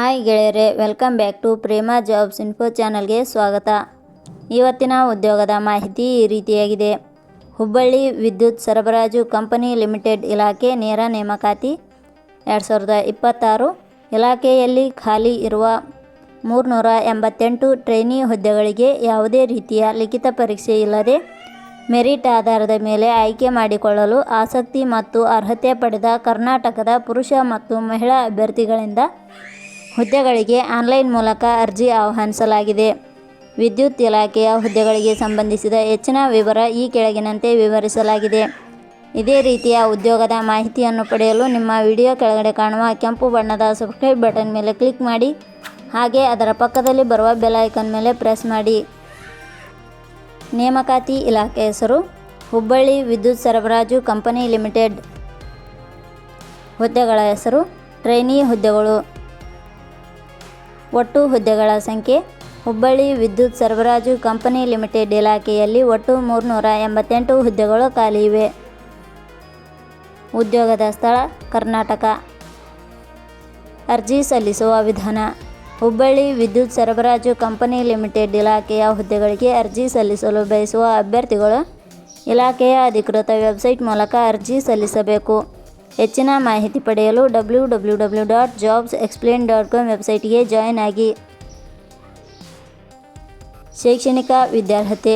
Hi ಗೆಳೆಯರೆ, welcome back to Prema jobs info ಚಾನಲ್ಗೆ ಸ್ವಾಗತ. ಇವತ್ತಿನ ಉದ್ಯೋಗದ ಮಾಹಿತಿ ಈ ರೀತಿಯಾಗಿದೆ. ಹುಬ್ಬಳ್ಳಿ ವಿದ್ಯುತ್ ಸರಬರಾಜು ಕಂಪನಿ ಲಿಮಿಟೆಡ್ ಇಲಾಖೆ ನೇರ ನೇಮಕಾತಿ 2026. ಇಲಾಖೆಯಲ್ಲಿ ಖಾಲಿ ಇರುವ 388 ಟ್ರೈನಿ ಹುದ್ದೆಗಳಿಗೆ ಯಾವುದೇ ರೀತಿಯ ಲಿಖಿತ ಪರೀಕ್ಷೆ ಇಲ್ಲದೆ ಮೆರಿಟ್ ಆಧಾರದ ಮೇಲೆ ಆಯ್ಕೆ ಮಾಡಿಕೊಳ್ಳಲು ಆಸಕ್ತಿ ಮತ್ತು ಅರ್ಹತೆ ಪಡೆದ ಕರ್ನಾಟಕದ ಪುರುಷ ಮತ್ತು ಮಹಿಳಾ ಅಭ್ಯರ್ಥಿಗಳಿಂದ ಹುದ್ದೆಗಳಿಗೆ ಆನ್ಲೈನ್ ಮೂಲಕ ಅರ್ಜಿ ಆಹ್ವಾನಿಸಲಾಗಿದೆ. ವಿದ್ಯುತ್ ಇಲಾಖೆಯ ಹುದ್ದೆಗಳಿಗೆ ಸಂಬಂಧಿಸಿದ ಹೆಚ್ಚಿನ ವಿವರ ಈ ಕೆಳಗಿನಂತೆ ವಿವರಿಸಲಾಗಿದೆ. ಇದೇ ರೀತಿಯ ಉದ್ಯೋಗದ ಮಾಹಿತಿಯನ್ನು ಪಡೆಯಲು ನಿಮ್ಮ ವಿಡಿಯೋ ಕೆಳಗಡೆ ಕಾಣುವ ಕೆಂಪು ಬಣ್ಣದ ಸಬ್ಸ್ಕ್ರೈಬ್ ಬಟನ್ ಮೇಲೆ ಕ್ಲಿಕ್ ಮಾಡಿ, ಹಾಗೆ ಅದರ ಪಕ್ಕದಲ್ಲಿ ಬರುವ ಬೆಲ್ ಐಕಾನ್ ಮೇಲೆ ಪ್ರೆಸ್ ಮಾಡಿ. ನೇಮಕಾತಿ ಇಲಾಖೆ ಹೆಸರು ಹುಬ್ಬಳ್ಳಿ ವಿದ್ಯುತ್ ಸರಬರಾಜು ಕಂಪನಿ ಲಿಮಿಟೆಡ್. ಹುದ್ದೆಗಳ ಹೆಸರು ಟ್ರೈನಿ ಹುದ್ದೆಗಳು. ಒಟ್ಟು ಹುದ್ದೆಗಳ ಸಂಖ್ಯೆ ಹುಬ್ಬಳ್ಳಿ ವಿದ್ಯುತ್ ಸರಬರಾಜು ಕಂಪನಿ ಲಿಮಿಟೆಡ್ ಇಲಾಖೆಯಲ್ಲಿ ಒಟ್ಟು 388 ಹುದ್ದೆಗಳು ಖಾಲಿ ಇವೆ. ಉದ್ಯೋಗದ ಸ್ಥಳ ಕರ್ನಾಟಕ. ಅರ್ಜಿ ಸಲ್ಲಿಸುವ ವಿಧಾನ. ಹುಬ್ಬಳ್ಳಿ ವಿದ್ಯುತ್ ಸರಬರಾಜು ಕಂಪನಿ ಲಿಮಿಟೆಡ್ ಇಲಾಖೆಯ ಹುದ್ದೆಗಳಿಗೆ ಅರ್ಜಿ ಸಲ್ಲಿಸಲು ಬಯಸುವ ಅಭ್ಯರ್ಥಿಗಳು ಇಲಾಖೆಯ ಅಧಿಕೃತ ವೆಬ್ಸೈಟ್ ಮೂಲಕ ಅರ್ಜಿ ಸಲ್ಲಿಸಬೇಕು. ಹೆಚ್ಚಿನ ಮಾಹಿತಿ ಪಡೆಯಲು www.jobsexplain.com ವೆಬ್ಸೈಟ್ಗೆ ಜಾಯಿನ್ ಆಗಿ. ಶೈಕ್ಷಣಿಕ ವಿದ್ಯಾರ್ಹತೆ.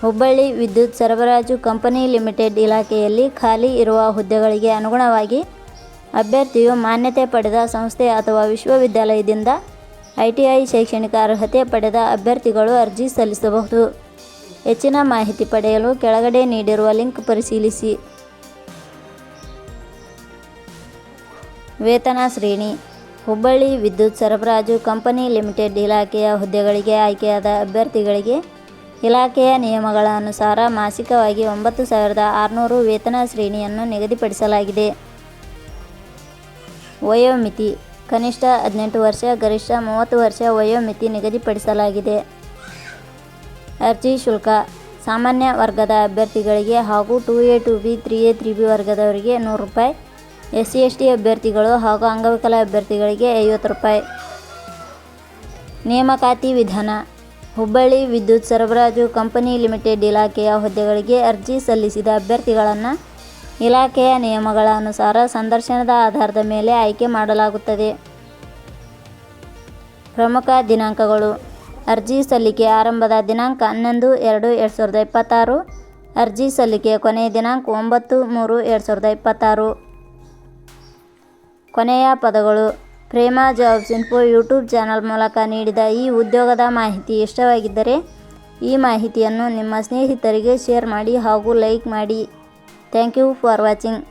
ಹುಬ್ಬಳ್ಳಿ ವಿದ್ಯುತ್ ಸರಬರಾಜು ಕಂಪನಿ ಲಿಮಿಟೆಡ್ ಇಲಾಖೆಯಲ್ಲಿ ಖಾಲಿ ಇರುವ ಹುದ್ದೆಗಳಿಗೆ ಅನುಗುಣವಾಗಿ ಅಭ್ಯರ್ಥಿಯು ಮಾನ್ಯತೆ ಪಡೆದ ಸಂಸ್ಥೆ ಅಥವಾ ವಿಶ್ವವಿದ್ಯಾಲಯದಿಂದ ITI ಶೈಕ್ಷಣಿಕ ಅರ್ಹತೆ ಪಡೆದ ಅಭ್ಯರ್ಥಿಗಳು ಅರ್ಜಿ ಸಲ್ಲಿಸಬಹುದು. ಹೆಚ್ಚಿನ ಮಾಹಿತಿ ಪಡೆಯಲು ಕೆಳಗಡೆ ನೀಡಿರುವ ಲಿಂಕ್ ಪರಿಶೀಲಿಸಿ. ವೇತನ ಶ್ರೇಣಿ. ಹುಬ್ಬಳ್ಳಿ ವಿದ್ಯುತ್ ಸರಬರಾಜು ಕಂಪನಿ ಲಿಮಿಟೆಡ್ ಇಲಾಖೆಯ ಹುದ್ದೆಗಳಿಗೆ ಆಯ್ಕೆಯಾದ ಅಭ್ಯರ್ಥಿಗಳಿಗೆ ಇಲಾಖೆಯ ನಿಯಮಗಳ ಅನುಸಾರ ಮಾಸಿಕವಾಗಿ 9,600 ವೇತನ ಶ್ರೇಣಿಯನ್ನು ನಿಗದಿಪಡಿಸಲಾಗಿದೆ. ವಯೋಮಿತಿ. ಕನಿಷ್ಠ 18 ವರ್ಷ, ಗರಿಷ್ಠ 30 ವರ್ಷ ವಯೋಮಿತಿ ನಿಗದಿಪಡಿಸಲಾಗಿದೆ. ಅರ್ಜಿ ಶುಲ್ಕ. ಸಾಮಾನ್ಯ ವರ್ಗದ ಅಭ್ಯರ್ಥಿಗಳಿಗೆ ಹಾಗೂ 2A 2B 3A 3B ವರ್ಗದವರಿಗೆ ₹100. SC ST ಅಭ್ಯರ್ಥಿಗಳು ಹಾಗೂ ಅಂಗವಿಕಲ ಅಭ್ಯರ್ಥಿಗಳಿಗೆ ₹50. ನೇಮಕಾತಿ ವಿಧಾನ. ಹುಬ್ಬಳ್ಳಿ ವಿದ್ಯುತ್ ಸರಬರಾಜು ಕಂಪನಿ ಲಿಮಿಟೆಡ್ ಇಲಾಖೆಯ ಹುದ್ದೆಗಳಿಗೆ ಅರ್ಜಿ ಸಲ್ಲಿಸಿದ ಅಭ್ಯರ್ಥಿಗಳನ್ನು ಇಲಾಖೆಯ ನಿಯಮಗಳ ಅನುಸಾರ ಸಂದರ್ಶನದ ಆಧಾರದ ಮೇಲೆ ಆಯ್ಕೆ ಮಾಡಲಾಗುತ್ತದೆ. ಪ್ರಮುಖ ದಿನಾಂಕಗಳು. ಅರ್ಜಿ ಸಲ್ಲಿಕೆ ಆರಂಭದ ದಿನಾಂಕ 11/2/2026. ಅರ್ಜಿ ಸಲ್ಲಿಕೆಯ ಕೊನೆಯ ದಿನಾಂಕ 9/3/2026. ಕೊನೆಯ ಪದಗಳು. Prema jobs info YouTube channel ಮೂಲಕ ನೀಡಿದ ಈ ಉದ್ಯೋಗದ ಮಾಹಿತಿ ಇಷ್ಟವಾಗಿದ್ದರೆ ಈ ಮಾಹಿತಿಯನ್ನು ನಿಮ್ಮ ಸ್ನೇಹಿತರಿಗೆ ಶೇರ್ ಮಾಡಿ ಹಾಗೂ ಲೈಕ್ ಮಾಡಿ. Thank you for watching.